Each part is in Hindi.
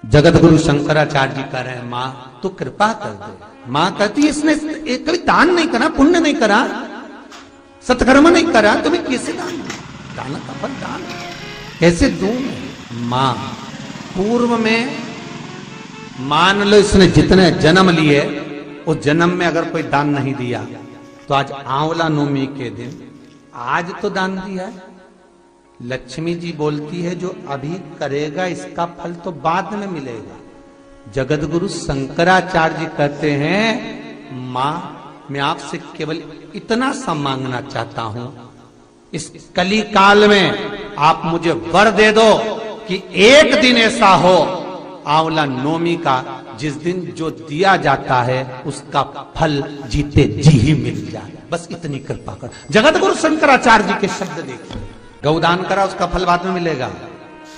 जगत गुरु शंकराचार्य जी कह रहे हैं, मां तू कृपा कर दे। मां कहती है इसने कभी दान नहीं करा, पुण्य नहीं करा, सत्कर्म नहीं करा, तुम्हें कैसे दान? दान का फल दान कैसे दूं? मां पूर्व में मान लो इसने जितने जन्म लिए उस जन्म में अगर कोई दान नहीं दिया तो आज आंवला नवमी के दिन आज तो दान दिया है। लक्ष्मी जी बोलती है जो अभी करेगा इसका फल तो बाद में मिलेगा। जगत गुरु शंकराचार्य जी कहते हैं, मां मैं आपसे केवल इतना सा मांगना चाहता हूं, इस कली काल में आप मुझे वर दे दो कि एक दिन ऐसा हो आंवला नवमी का जिस दिन जो दिया जाता है उसका फल जीते जी ही मिल जाए। बस इतनी कृपा कर। जगत गुरु शंकराचार्य जी के शब्द देखिए, गौदान करा उसका फल बाद में मिलेगा,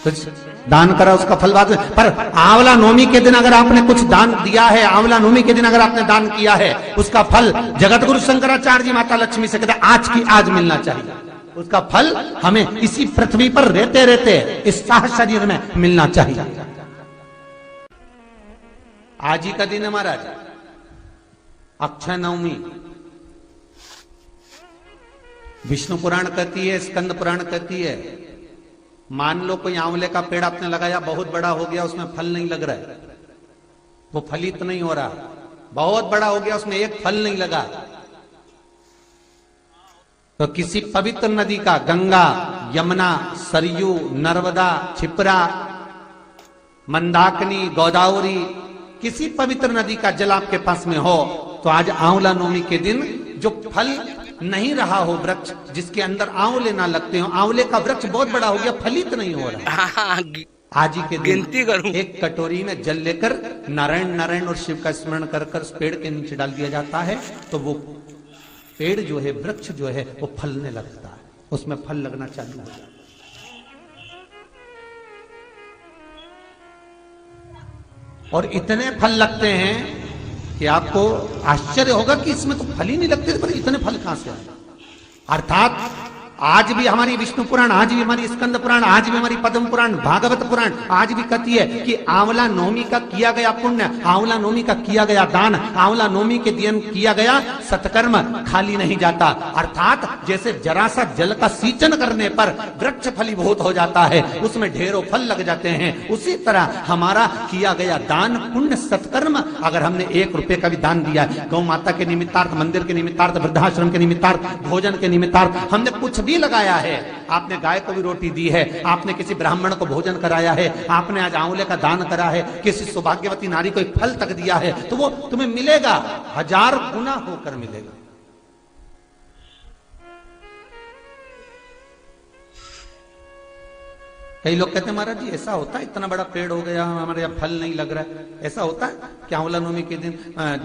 कुछ दान करा उसका फल बाद में, पर आंवला नवमी के दिन अगर आपने कुछ दान दिया है, आंवला नवमी के दिन अगर आपने दान किया है, उसका फल जगत गुरु शंकराचार्य जी माता लक्ष्मी से कहते आज की आज मिलना चाहिए। उसका फल हमें इसी पृथ्वी पर रहते रहते इस साह शरीर में मिलना चाहिए। आज ही का दिन है महाराज, अक्षय नवमी। विष्णु पुराण कहती है, स्कंद पुराण कहती है, मान लो कोई आंवले का पेड़ आपने लगाया, बहुत बड़ा हो गया, उसमें फल नहीं लग रहा है, वो फलित नहीं हो रहा, बहुत बड़ा हो गया, उसमें एक फल नहीं लगा, तो किसी पवित्र नदी का, गंगा, यमुना, सरयू, नर्मदा, क्षिप्रा, मंदाकिनी, गोदावरी, किसी पवित्र नदी का जल आपके पास में हो तो आज आंवला नवमी के दिन जो फल नहीं रहा हो, वृक्ष जिसके अंदर आंवले ना लगते हो, आंवले का वृक्ष बहुत बड़ा हो गया, फलित नहीं हो रहा, आज ही के दिन गिनती करूं, एक कटोरी में जल लेकर नारायण नारायण और शिव का स्मरण कर कर उस पेड़ के नीचे डाल दिया जाता है, तो वो पेड़ जो है, वृक्ष जो है, वो फलने लगता है, उसमें फल लगना चालू हो जाता है। और इतने फल लगते हैं कि आपको आश्चर्य होगा कि इसमें तो फल ही नहीं लगते, पर इतने फल कहां से आए। अर्थात आज भी हमारी विष्णु पुराण, आज भी हमारी स्कंद पुराण, आज भी हमारी पद्म पुराण, भागवत पुराण आज भी कहती है कि आंवला नवमी का किया गया पुण्य, आंवला नवमी का किया गया दान, आंवला नवमी के दिन किया गया सत्कर्म खाली नहीं जाता। अर्थात जैसे जरा सा जल का सिंचन करने पर वृक्ष फलीभूत हो जाता है, उसमें ढेरों फल लग जाते हैं, उसी तरह हमारा किया गया दान पुण्य सत्कर्म, अगर हमने 1 रुपए का भी दान दिया, गौ माता के निमित्तार्थ, मंदिर के निमित्तार्थ, वृद्धाश्रम के निमित्तार्थ, भोजन के निमित्तार्थ हमने कुछ भी लगाया है, आपने गाय को भी रोटी दी है, आपने किसी ब्राह्मण को भोजन कराया है, आपने आज आंवले का दान करा है, किसी सौभाग्यवती नारी को एक फल तक दिया है, तो वो तुम्हें मिलेगा, 1000 गुना होकर मिलेगा। कई लोग कहते हैं महाराज जी ऐसा होता है, इतना बड़ा पेड़ हो गया, हमारे यहाँ फल नहीं लग रहा है, ऐसा होता है कि आंवला नवमी के दिन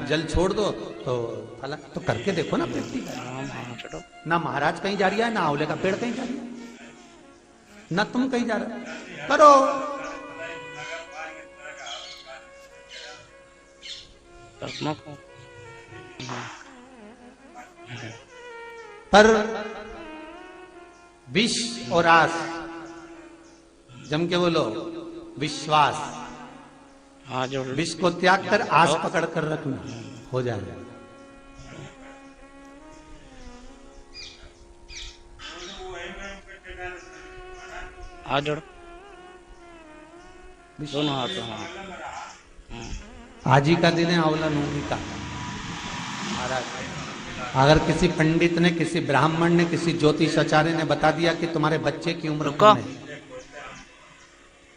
जल छोड़ दो तो फल, तो करके देखो ना प्रैक्टिकल। ना महाराज कहीं जा रहा है, ना आंवले का पेड़ कहीं जा रहा है, ना तुम कहीं जा रहे, करो। पर विष और आस, जम के बोलो, विश्वास, विष को त्याग कर आस पकड़ कर रखना, हो जाएगा। जोड़ दोनों हाथ। आज ही का दिन है आंवला नवमी का। महाराज अगर किसी पंडित ने, किसी ब्राह्मण ने, किसी ज्योतिषाचार्य ने बता दिया कि तुम्हारे बच्चे की उम्र कम है,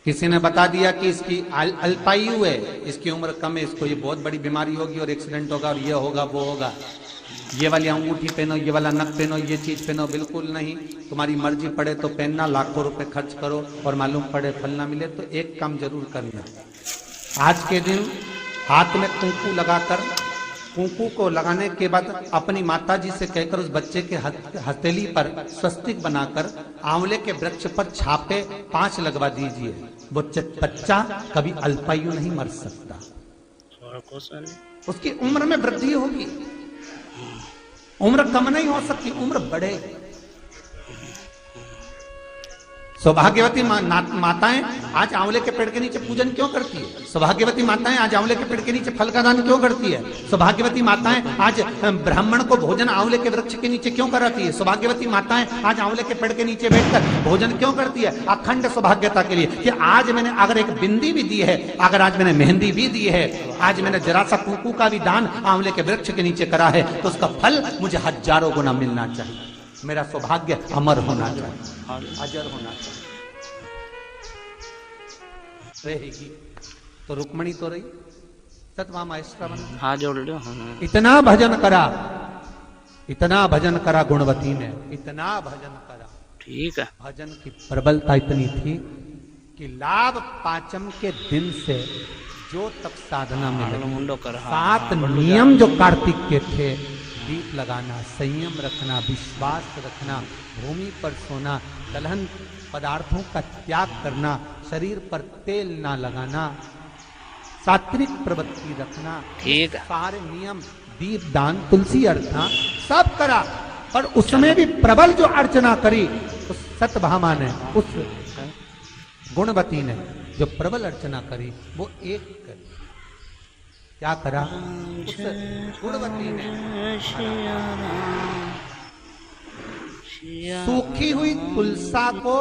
किसी ने बता दिया कि इसकी अल्पायु है, इसकी उम्र कम है, इसको ये बहुत बड़ी बीमारी होगी और एक्सीडेंट होगा और ये होगा वो होगा, ये वाली अंगूठी पहनो, ये वाला नक पहनो, ये चीज पहनो, बिल्कुल नहीं, तुम्हारी मर्जी पड़े तो पहनना, लाखों रुपए खर्च करो और मालूम पड़े फल ना मिले तो एक काम जरूर करना, आज के दिन हाथ में कुंकू लगाकर, कुंकू को लगाने के बाद अपनी माता जी से कहकर उस बच्चे के हथेली पर स्वस्तिक बनाकर आंवले के वृक्ष पर छापे 5 लगवा दीजिए। वो बच्चा कभी अल्पायु नहीं मर सकता, उसकी उम्र में वृद्धि होगी, उम्र कम नहीं हो सकती, उम्र बढ़े। सौभाग्यवती माताएं आज आंवले के पेड़ के नीचे पूजन क्यों करती है? सौभाग्यवती माताएं आज आंवले के पेड़ के नीचे फल का दान क्यों करती है? सौभाग्यवती माताएं आज ब्राह्मण को भोजन आंवले के वृक्ष के नीचे क्यों कराती है? सौभाग्यवती माताएं आज आंवले के पेड़ के नीचे बैठकर भोजन क्यों करती है? अखंड सौभाग्यता के लिए कि आज मैंने अगर एक बिंदी भी दी है, अगर आज मैंने मेहंदी भी दी है, आज मैंने जरा सा कुंकू का भी दान आंवले के वृक्ष के नीचे करा है, तो उसका फल मुझे हजारों गुना मिलना चाहिए। मेरा सौभाग्य अमर होना चाहिए, अजर होना चाहिए। रहेगी तो रुक्मणी तो रही, सतभामा श्रवण। हाथ जोड़ लो। इतना भजन करा, इतना भजन करा गुणवती ने, इतना भजन करा। ठीक है। भजन की प्रबलता इतनी थी कि लाभ पांचम के दिन से जो तक साधना में लगी, 7 नियम जो कार्तिक के थे, दीप लगाना, संयम रखना, विश्वास रखना, भूमि पर सोना, दलहन पदार्थों का त्याग करना, शरीर पर तेल ना लगाना, सात्विक प्रवृत्ति रखना, ठीक है, सारे नियम, दीप दान, तुलसी अर्चना सब करा। पर उसमें भी प्रबल जो अर्चना करी उस सतभामा ने, उस गुणवती ने जो प्रबल अर्चना करी, वो एक करी। क्या करा? उस गुणवती ने सूखी हुई तुलसा को